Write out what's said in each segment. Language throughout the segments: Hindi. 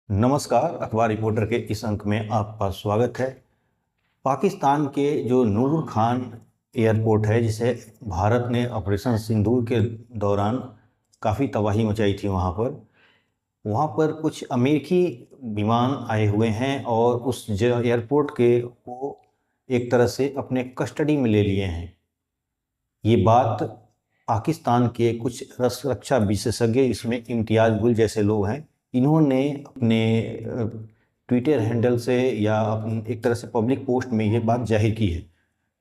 नमस्कार। अखबार रिपोर्टर के इस अंक में आपका स्वागत है। पाकिस्तान के जो नूर खान एयरपोर्ट है, जिसे भारत ने ऑपरेशन सिंदूर के दौरान काफ़ी तबाही मचाई थी, वहाँ पर कुछ अमेरिकी विमान आए हुए हैं और उस जो एयरपोर्ट के वो एक तरह से अपने कस्टडी में ले लिए हैं। ये बात पाकिस्तान के कुछ रक्षा विशेषज्ञ, इसमें इम्तियाज़ गुल जैसे लोग हैं, इन्होंने अपने ट्विटर हैंडल से या एक तरह से पब्लिक पोस्ट में ये बात जाहिर की है।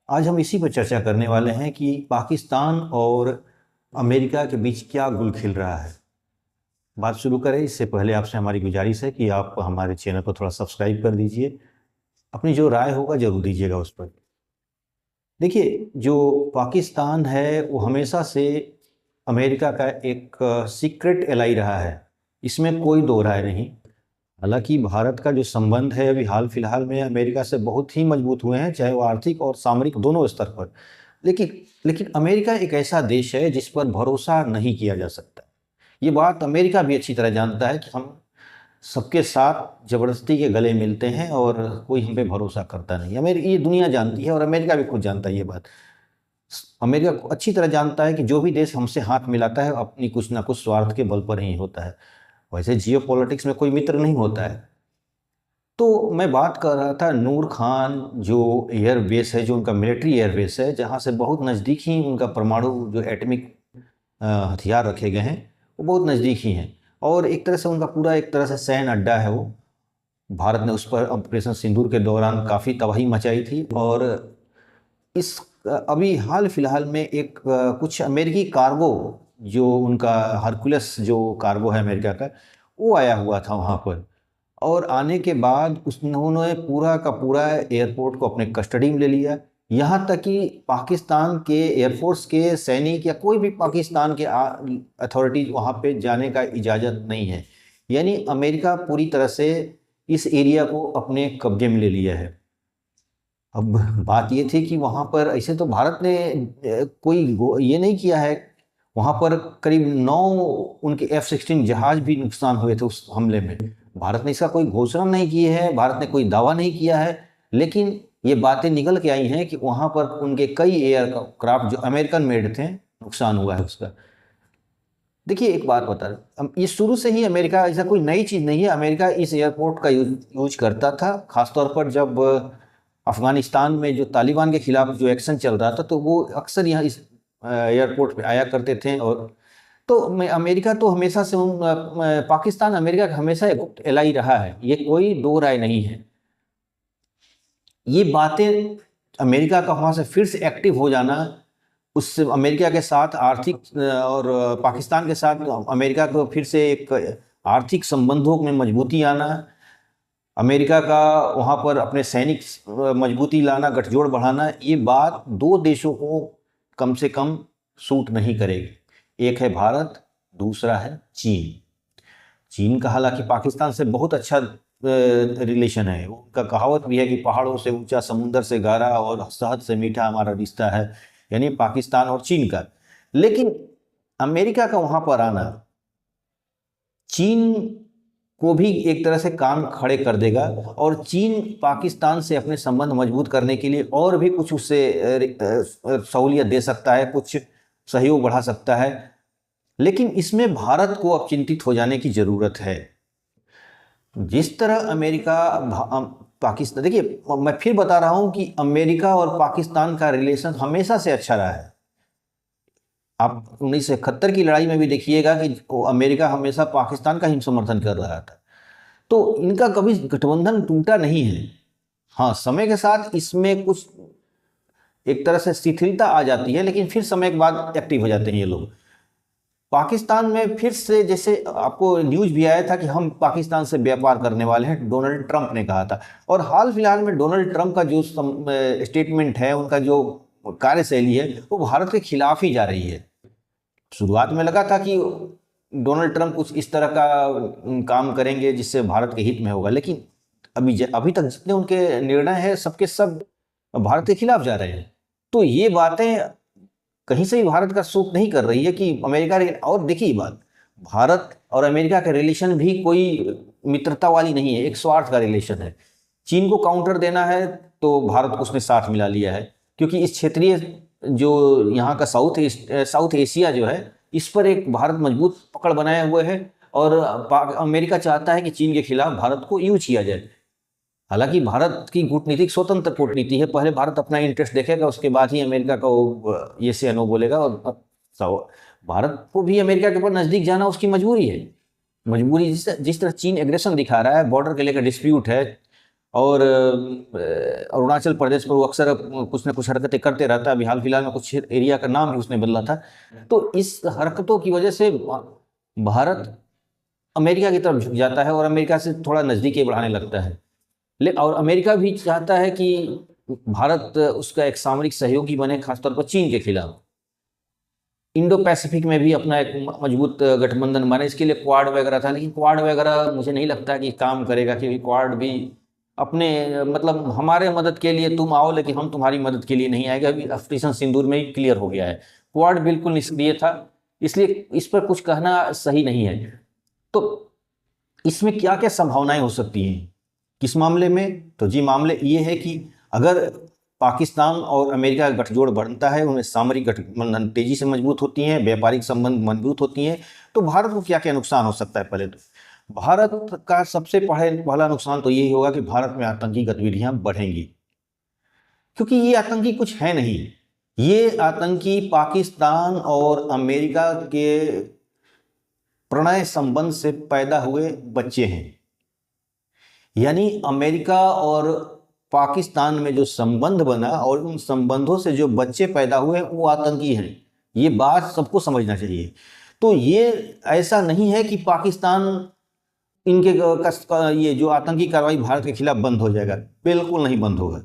आज हम इसी पर चर्चा करने वाले हैं कि पाकिस्तान और अमेरिका के बीच क्या गुल खिल रहा है। बात शुरू करें इससे पहले आपसे हमारी गुजारिश है कि आप हमारे चैनल को थोड़ा सब्सक्राइब कर दीजिए। अपनी जो राय होगा ज़रूर दीजिएगा उस पर। देखिए, जो पाकिस्तान है वो हमेशा से अमेरिका का एक सीक्रेट एलाई रहा है, इसमें कोई दो राय नहीं। हालांकि भारत का जो संबंध है अभी हाल फिलहाल में अमेरिका से बहुत ही मजबूत हुए हैं, चाहे वो आर्थिक और सामरिक दोनों स्तर पर। लेकिन लेकिन अमेरिका एक ऐसा देश है जिस पर भरोसा नहीं किया जा सकता। ये बात अमेरिका भी अच्छी तरह जानता है कि हम सबके साथ ज़बरदस्ती के गले मिलते हैं और कोई हम पे भरोसा करता नहीं। अमेरिका, ये दुनिया जानती है और अमेरिका भी खुद जानता है ये बात। अमेरिका को अच्छी तरह जानता है कि जो भी देश हमसे हाथ मिलाता है अपनी कुछ ना कुछ स्वार्थ के बल पर ही होता है। वैसे जियो पॉलिटिक्स में कोई मित्र नहीं होता है। तो मैं बात कर रहा था नूर खान जो एयर बेस है, जो उनका मिलिट्री एयर बेस है, जहाँ से बहुत नज़दीक ही उनका परमाणु जो एटमिक हथियार रखे गए हैं वो बहुत नज़दीक ही हैं। और एक तरह से उनका पूरा एक तरह से सैन्य अड्डा है वो। भारत ने उस पर ऑपरेशन सिंदूर के दौरान काफ़ी तबाही मचाई थी। और इस अभी हाल फिलहाल में एक कुछ अमेरिकी कार्गो, जो उनका हरकुलस जो कार्गो है अमेरिका का, वो आया हुआ था वहाँ पर। और आने के बाद उन्होंने पूरा का पूरा एयरपोर्ट को अपने कस्टडी में ले लिया। यहाँ तक कि पाकिस्तान के एयरफोर्स के सैनिक या कोई भी पाकिस्तान के अथॉरिटीज वहाँ पे जाने का इजाज़त नहीं है। यानी अमेरिका पूरी तरह से इस एरिया को अपने कब्जे में ले लिया है। अब बात ये थी कि वहाँ पर ऐसे तो भारत ने कोई ये नहीं किया है। वहाँ पर करीब 9 उनके F-16 जहाज भी नुकसान हुए थे उस हमले में। भारत ने इसका कोई घोषणा नहीं की है, भारत ने कोई दावा नहीं किया है, लेकिन ये बातें निकल के आई हैं कि वहाँ पर उनके कई एयरक्राफ्ट जो अमेरिकन मेड थे, नुकसान हुआ है उसका। देखिए, एक बात बता रहा, ये शुरू से ही अमेरिका, ऐसा कोई नई चीज़ नहीं है, अमेरिका इस एयरपोर्ट का यूज करता था। खासतौर पर जब अफगानिस्तान में जो तालिबान के खिलाफ जो एक्शन चल रहा था, तो वो अक्सर यहाँ इस एयरपोर्ट पे आया करते थे। और तो मैं अमेरिका तो हमेशा से पाकिस्तान अमेरिका का हमेशा एक गुप्त एलाई रहा है, ये कोई दो राय नहीं है। ये बातें अमेरिका का वहाँ से फिर से एक्टिव हो जाना, उससे अमेरिका के साथ आर्थिक और पाकिस्तान के साथ अमेरिका को फिर से एक आर्थिक संबंधों में मजबूती आना, अमेरिका का वहाँ पर अपने सैनिक मजबूती लाना, गठजोड़ बढ़ाना, ये बात दो देशों को कम से कम सूट नहीं करेगी। एक है भारत, दूसरा है चीन। चीन का हालांकि पाकिस्तान से बहुत अच्छा रिलेशन है। उनका कहावत भी है कि पहाड़ों से ऊंचा, समुंदर से गाढ़ा और शहद से मीठा हमारा रिश्ता है, यानी पाकिस्तान और चीन का। लेकिन अमेरिका का वहाँ पर आना चीन को भी एक तरह से कान खड़े कर देगा, और चीन पाकिस्तान से अपने संबंध मजबूत करने के लिए और भी कुछ उससे सहूलियत दे सकता है, कुछ सहयोग बढ़ा सकता है। लेकिन इसमें भारत को अब चिंतित हो जाने की ज़रूरत है। जिस तरह अमेरिका पाकिस्तान, देखिए मैं फिर बता रहा हूँ कि अमेरिका और पाकिस्तान का रिलेशन हमेशा से अच्छा रहा है। आप 1971 की लड़ाई में भी देखिएगा कि अमेरिका हमेशा पाकिस्तान का ही समर्थन कर रहा था। तो इनका कभी गठबंधन टूटा नहीं है। हाँ, समय के साथ इसमें कुछ एक तरह से शिथिलता आ जाती है, लेकिन फिर समय के बाद एक्टिव हो जाते हैं ये लोग। पाकिस्तान में फिर से, जैसे आपको न्यूज़ भी आया था कि हम पाकिस्तान से व्यापार करने वाले हैं, डोनाल्ड ट्रंप ने कहा था। और हाल फिलहाल में डोनाल्ड ट्रंप का जो स्टेटमेंट है, उनका जो कार्यशैली है, वो भारत के खिलाफ ही जा रही है। शुरुआत में लगा था कि डोनाल्ड ट्रंप कुछ इस तरह का काम करेंगे जिससे भारत के हित में होगा, लेकिन अभी तक जितने उनके निर्णय हैं सबके सब भारत के खिलाफ जा रहे हैं। तो ये बातें कहीं से भी भारत का सूट नहीं कर रही है कि अमेरिका। और देखिए बात, भारत और अमेरिका के रिलेशन भी कोई मित्रता वाली नहीं है, एक स्वार्थ का रिलेशन है। चीन को काउंटर देना है तो भारत को उसने साथ मिला लिया है, क्योंकि इस क्षेत्रीय जो यहाँ का साउथ एशिया जो है, इस पर एक भारत मजबूत पकड़ बनाए हुए है। और अमेरिका चाहता है कि चीन के खिलाफ भारत को यूज किया जाए। हालांकि भारत की कूटनीतिक स्वतंत्र कूटनीति है, पहले भारत अपना इंटरेस्ट देखेगा, उसके बाद ही अमेरिका का वो ये से नो बोलेगा। और भारत को भी अमेरिका के ऊपर नज़दीक जाना उसकी मजबूरी है। मजबूरी जिस तरह चीन एग्रेशन दिखा रहा है, बॉर्डर के लेकर डिस्प्यूट है, और अरुणाचल प्रदेश पर वो अक्सर कुछ न कुछ हरकतें करते रहता है। अभी हाल फिलहाल में कुछ एरिया का नाम भी उसने बदला था। तो इस हरकतों की वजह से भारत अमेरिका की तरफ झुक जाता है और अमेरिका से थोड़ा नज़दीकी बढ़ाने लगता है। और अमेरिका भी चाहता है कि भारत उसका एक सामरिक सहयोगी बने, खासतौर पर चीन के खिलाफ। इंडो पैसिफिक में भी अपना एक मजबूत गठबंधन बने, इसके लिए क्वाड वगैरह था, लेकिन क्वाड वगैरह मुझे नहीं लगता कि काम करेगा, क्योंकि क्वाड भी अपने मतलब हमारे मदद के लिए तुम आओ, लेकिन हम तुम्हारी मदद के लिए नहीं आएगा। अभी ऑपरेशन सिंदूर में ही क्लियर हो गया है, क्वाड बिल्कुल निष्क्रिय था, इसलिए इस पर कुछ कहना सही नहीं है। तो इसमें क्या क्या संभावनाएं हो सकती हैं किस मामले में? तो जी, मामले ये है कि अगर पाकिस्तान और अमेरिका का गठजोड़ बढ़ता है, उनमें सामरिक गठबंधन तेजी से मजबूत होती हैं, व्यापारिक संबंध मजबूत होती हैं, तो भारत को क्या क्या नुकसान हो सकता है? पहले तो भारत का सबसे पहला नुकसान तो यही होगा कि भारत में आतंकी गतिविधियां बढ़ेंगी, क्योंकि ये आतंकी कुछ है नहीं, ये आतंकी पाकिस्तान और अमेरिका के प्रणय संबंध से पैदा हुए बच्चे हैं। यानी अमेरिका और पाकिस्तान में जो संबंध बना और उन संबंधों से जो बच्चे पैदा हुए वो आतंकी हैं, ये बात सबको समझना चाहिए। तो ये ऐसा नहीं है कि पाकिस्तान इनके ये जो आतंकी कार्रवाई भारत के खिलाफ बंद हो जाएगा, बिल्कुल नहीं बंद होगा।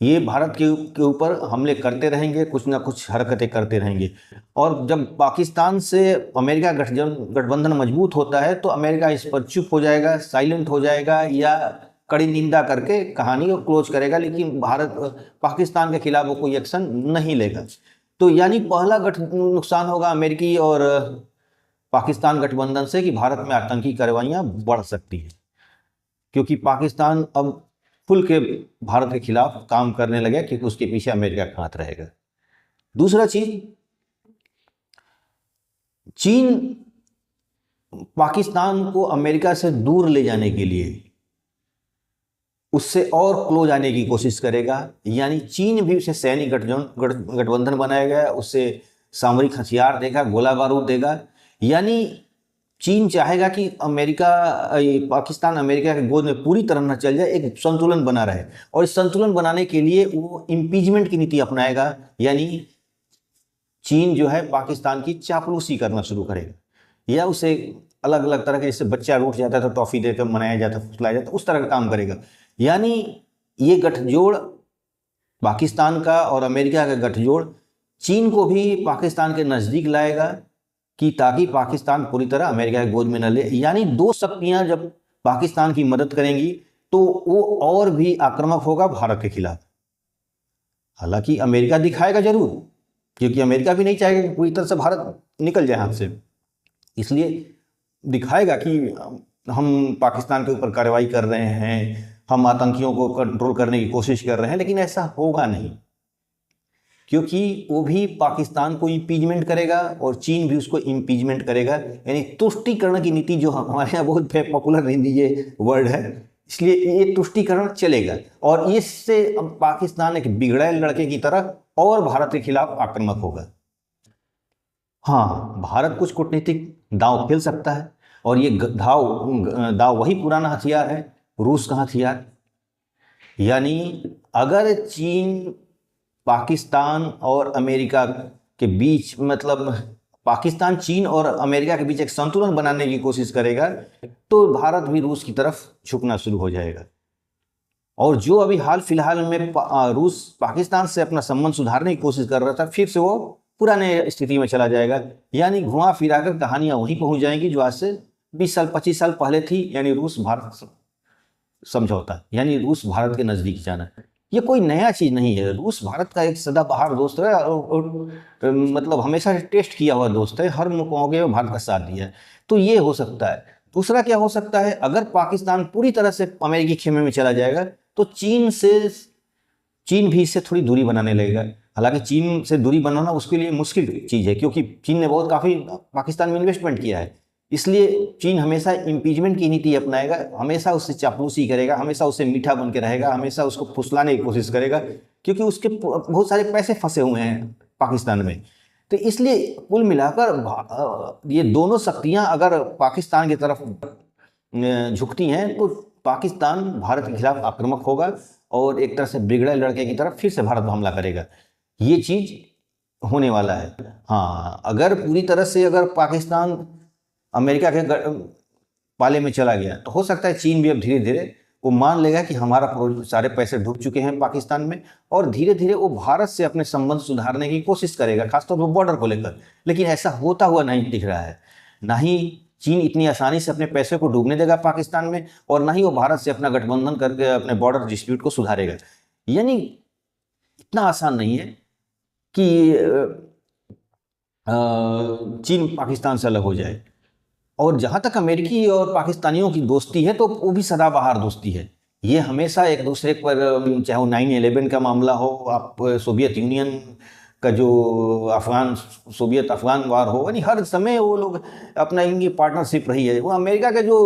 ये भारत के ऊपर हमले करते रहेंगे, कुछ ना कुछ हरकतें करते रहेंगे। और जब पाकिस्तान से अमेरिका गठबंधन मजबूत होता है तो अमेरिका इस पर चुप हो जाएगा, साइलेंट हो जाएगा, या कड़ी निंदा करके कहानी को क्लोज करेगा, लेकिन भारत पाकिस्तान के खिलाफ वो कोई एक्शन नहीं लेगा। तो यानी पहला नुकसान होगा अमेरिकी और पाकिस्तान गठबंधन से कि भारत में आतंकी कार्रवाइयाँ बढ़ सकती हैं, क्योंकि पाकिस्तान अब खुल के भारत के खिलाफ काम करने लगे, क्योंकि उसके पीछे अमेरिका का हाथ रहेगा। दूसरा चीज, चीन पाकिस्तान को अमेरिका से दूर ले जाने के लिए उससे और क्लोज आने की कोशिश करेगा। यानी चीन भी उसे सैनिक गठबंधन बनाएगा, उससे सामरिक हथियार देगा, गोला बारूद देगा। यानी चीन चाहेगा कि पाकिस्तान अमेरिका के गोद में पूरी तरह न चल जाए, एक संतुलन बना रहे। और इस संतुलन बनाने के लिए वो इम्पीचमेंट की नीति अपनाएगा। यानी चीन जो है पाकिस्तान की चापलूसी करना शुरू करेगा, या उसे अलग अलग तरह के, जैसे बच्चा रूठ जाता है तो टॉफी देकर मनाया जाता है, फुसलाया जाता है, उस तरह का काम करेगा। यानी ये गठजोड़ पाकिस्तान का और अमेरिका का गठजोड़ चीन को भी पाकिस्तान के नज़दीक लाएगा, कि ताकि पाकिस्तान पूरी तरह अमेरिका के गोद में न ले। यानी दो शक्तियां जब पाकिस्तान की मदद करेंगी तो वो और भी आक्रामक होगा भारत के खिलाफ। हालांकि अमेरिका दिखाएगा जरूर, क्योंकि अमेरिका भी नहीं चाहेगा कि पूरी तरह से भारत निकल जाए हाथ से, इसलिए दिखाएगा कि हम पाकिस्तान के ऊपर कार्रवाई कर रहे हैं, हम आतंकियों को कंट्रोल करने की कोशिश कर रहे हैं। लेकिन ऐसा होगा नहीं, क्योंकि वो भी पाकिस्तान को इम्पीचमेंट करेगा और चीन भी उसको इम्पीचमेंट करेगा। यानी तुष्टीकरण की नीति, जो हमारे यहाँ बहुत पॉपुलर हिंदी ये वर्ड है, इसलिए ये तुष्टीकरण चलेगा। और इससे अब पाकिस्तान एक बिगड़े लड़के की तरह और भारत के खिलाफ आक्रामक होगा। हाँ, भारत कुछ कूटनीतिक दांव खेल सकता है, और ये दांव वही पुराना हथियार है, रूस का हथियार। यानी अगर चीन पाकिस्तान और अमेरिका के बीच, मतलब पाकिस्तान चीन और अमेरिका के बीच एक संतुलन बनाने की कोशिश करेगा, तो भारत भी रूस की तरफ झुकना शुरू हो जाएगा। और जो अभी हाल फिलहाल में रूस पाकिस्तान से अपना संबंध सुधारने की कोशिश कर रहा था, फिर से वो पुराने स्थिति में चला जाएगा। यानी घुमा फिरा कर कहानियां वहीं पहुंच जाएंगी जो आज से 20 साल 25 साल पहले थी। यानी रूस भारत समझौता, यानी रूस भारत के नज़दीक जाना, ये कोई नया चीज़ नहीं है। रूस भारत का एक सदाबहार दोस्त है, और मतलब हमेशा टेस्ट किया हुआ दोस्त है, हर मौके में भारत का साथ दिया है। तो ये हो सकता है। दूसरा क्या हो सकता है, अगर पाकिस्तान पूरी तरह से अमेरिकी खेमे में चला जाएगा तो चीन भी इससे थोड़ी दूरी बनाने लगेगा। हालांकि चीन से दूरी बनाना उसके लिए मुश्किल चीज़ है, क्योंकि चीन ने काफ़ी पाकिस्तान में इन्वेस्टमेंट किया है। इसलिए चीन हमेशा इम्पीचमेंट की नीति अपनाएगा, हमेशा उससे चापलूसी करेगा, हमेशा उससे मीठा बन के रहेगा, हमेशा उसको फुसलाने की कोशिश करेगा, क्योंकि उसके बहुत सारे पैसे फंसे हुए हैं पाकिस्तान में। तो इसलिए कुल मिलाकर ये दोनों शक्तियाँ अगर पाकिस्तान की तरफ झुकती हैं तो पाकिस्तान भारत के खिलाफ आक्रामक होगा और एक तरह से बिगड़े लड़के की तरफ फिर से भारत हमला करेगा। ये चीज़ होने वाला है। हाँ, अगर पूरी तरह से अगर पाकिस्तान अमेरिका के पाले में चला गया तो हो सकता है चीन भी अब धीरे धीरे वो मान लेगा कि हमारा सारे पैसे डूब चुके हैं पाकिस्तान में, और धीरे धीरे वो भारत से अपने संबंध सुधारने की कोशिश करेगा, खासतौर पर बॉर्डर को लेकर। लेकिन ऐसा होता हुआ नहीं दिख रहा है। ना ही चीन इतनी आसानी से अपने पैसे को डूबने देगा पाकिस्तान में, और ना ही वो भारत से अपना गठबंधन करके अपने बॉर्डर डिस्प्यूट को सुधारेगा। यानी इतना आसान नहीं है कि चीन पाकिस्तान से अलग हो जाए। और जहाँ तक अमेरिकी और पाकिस्तानियों की दोस्ती है तो वो भी सदाबहार दोस्ती है। ये हमेशा एक दूसरे पर, चाहे वो 9/11 का मामला हो, आप सोवियत यूनियन का जो सोवियत अफगान वार हो, यानी हर समय वो लोग अपना इनकी पार्टनरशिप रही है। वो अमेरिका का जो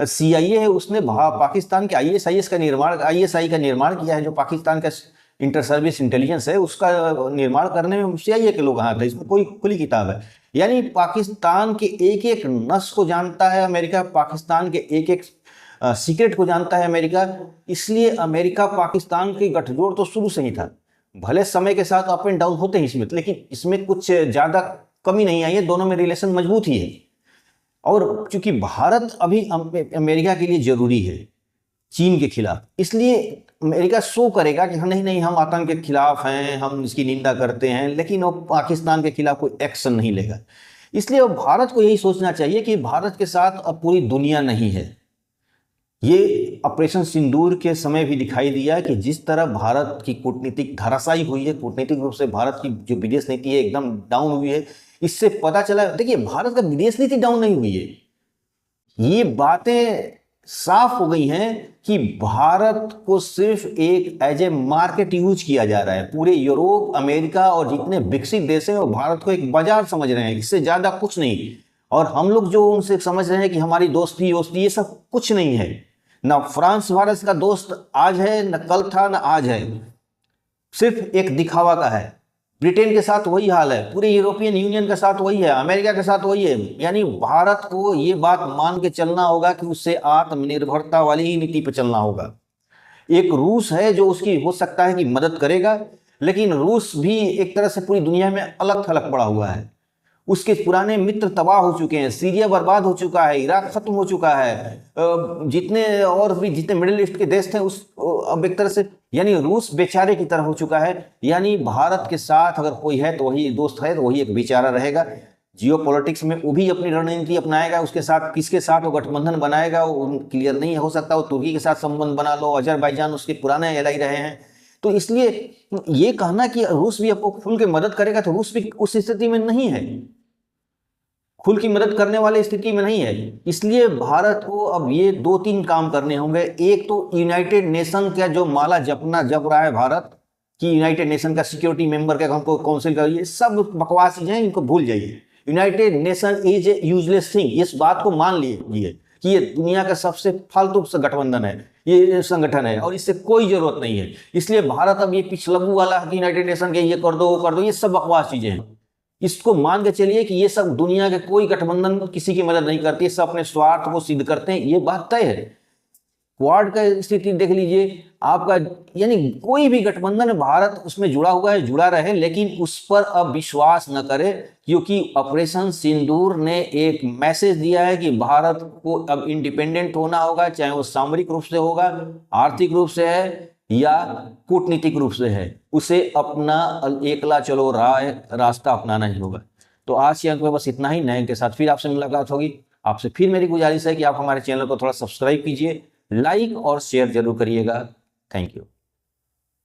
CIA है उसने पाकिस्तान के ISI का निर्माण किया है। जो पाकिस्तान का इंटर सर्विस इंटेलिजेंस है उसका निर्माण करने में CIA के लोग हाथ है, इसमें कोई खुली किताब है। यानी पाकिस्तान के एक एक नस को जानता है अमेरिका, पाकिस्तान के एक एक सीक्रेट को जानता है अमेरिका। इसलिए अमेरिका पाकिस्तान की गठजोड़ तो शुरू से ही था, भले समय के साथ अप एंड डाउन होते हैं इसमें, लेकिन इसमें कुछ ज़्यादा कमी नहीं आई है, दोनों में रिलेशन मजबूत ही है। और चूंकि भारत अभी अमेरिका के लिए जरूरी है चीन के खिलाफ, इसलिए अमेरिका शो करेगा कि नहीं हम आतंक के खिलाफ हैं, हम इसकी निंदा करते हैं, लेकिन वो पाकिस्तान के खिलाफ कोई एक्शन नहीं लेगा। इसलिए भारत को यही सोचना चाहिए कि भारत के साथ अब पूरी दुनिया नहीं है। ये ऑपरेशन सिंदूर के समय भी दिखाई दिया कि जिस तरह भारत की कूटनीतिक धराशायी हुई है, कूटनीतिक रूप से भारत की जो विदेश नीति है एकदम डाउन हुई है। इससे पता चला, देखिए भारत का विदेश नीति डाउन नहीं हुई है, ये बातें साफ हो गई हैं कि भारत को सिर्फ एक एज ए मार्केट यूज किया जा रहा है। पूरे यूरोप, अमेरिका और जितने विकसित देश हैं वो भारत को एक बाजार समझ रहे हैं, इससे ज़्यादा कुछ नहीं। और हम लोग जो उनसे समझ रहे हैं कि हमारी दोस्ती ये सब कुछ नहीं है। ना फ्रांस भारत का दोस्त आज है, न कल था, न आज है, सिर्फ एक दिखावा का है। ब्रिटेन के साथ वही हाल है, पूरे यूरोपियन यूनियन के साथ वही है, अमेरिका के साथ वही है। यानी भारत को ये बात मान के चलना होगा कि उससे आत्मनिर्भरता वाली ही नीति पर चलना होगा। एक रूस है जो उसकी हो सकता है कि मदद करेगा, लेकिन रूस भी एक तरह से पूरी दुनिया में अलग थलग पड़ा हुआ है। उसके पुराने मित्र तबाह हो चुके हैं, सीरिया बर्बाद हो चुका है, इराक खत्म हो चुका है, जितने मिडिल ईस्ट के देश थे उस अब एक तरह से, यानी रूस बेचारे की तरह हो चुका है। यानी भारत के साथ अगर कोई है तो वही दोस्त है, तो वही एक बेचारा रहेगा। जियो पॉलिटिक्स में वो भी अपनी रणनीति अपनाएगा, उसके साथ किसके साथ वो गठबंधन बनाएगा वो क्लियर नहीं हो सकता। वो तुर्की के साथ संबंध बना लो, अजरबैजान उसके पुराने एलाई रहे हैं। तो इसलिए ये कहना कि रूस भी आपको खुल के मदद करेगा, तो रूस भी उस स्थिति में नहीं है, खुल की मदद करने वाली स्थिति में नहीं है। इसलिए भारत को अब ये 2-3 काम करने होंगे। एक तो यूनाइटेड नेशन का जो माला जप रहा है भारत कि यूनाइटेड नेशन का सिक्योरिटी मेंबर का हमको काउंसिल का, ये सब बकवास चीजें हैं, इनको भूल जाइए। United nation is a useless thing, इस बात को मान लीजिए कि ये दुनिया का सबसे फालतू गठबंधन है, ये संगठन है और इससे कोई जरूरत नहीं है। इसलिए भारत अब ये पिछलग्गू वाला यूनाइटेड नेशन के ये कर दो वो कर दो, ये सब बकवास चीजें हैं। इसको मान के चलिए कि ये सब दुनिया के कोई गठबंधन किसी की मदद नहीं करती, सब अपने स्वार्थ को सिद्ध करते हैं, ये बात तय है। क्वाड का स्थिति देख लीजिए आपका, यानी कोई भी गठबंधन भारत उसमें जुड़ा हुआ है, जुड़ा रहे, लेकिन उस पर अब विश्वास न करे, क्योंकि ऑपरेशन सिंदूर ने एक मैसेज दिया है कि भारत को अब इंडिपेंडेंट होना होगा, चाहे वो सामरिक रूप से होगा, आर्थिक रूप से है या कूटनीतिक रूप से है, उसे अपना एकला चलो रास्ता अपनाना ही होगा। तो आज के अंक में बस इतना ही। नए के साथ फिर आपसे मुलाकात होगी। आपसे फिर मेरी गुजारिश है कि आप हमारे चैनल को थोड़ा सब्सक्राइब कीजिए, लाइक और शेयर जरूर करिएगा। Thank you.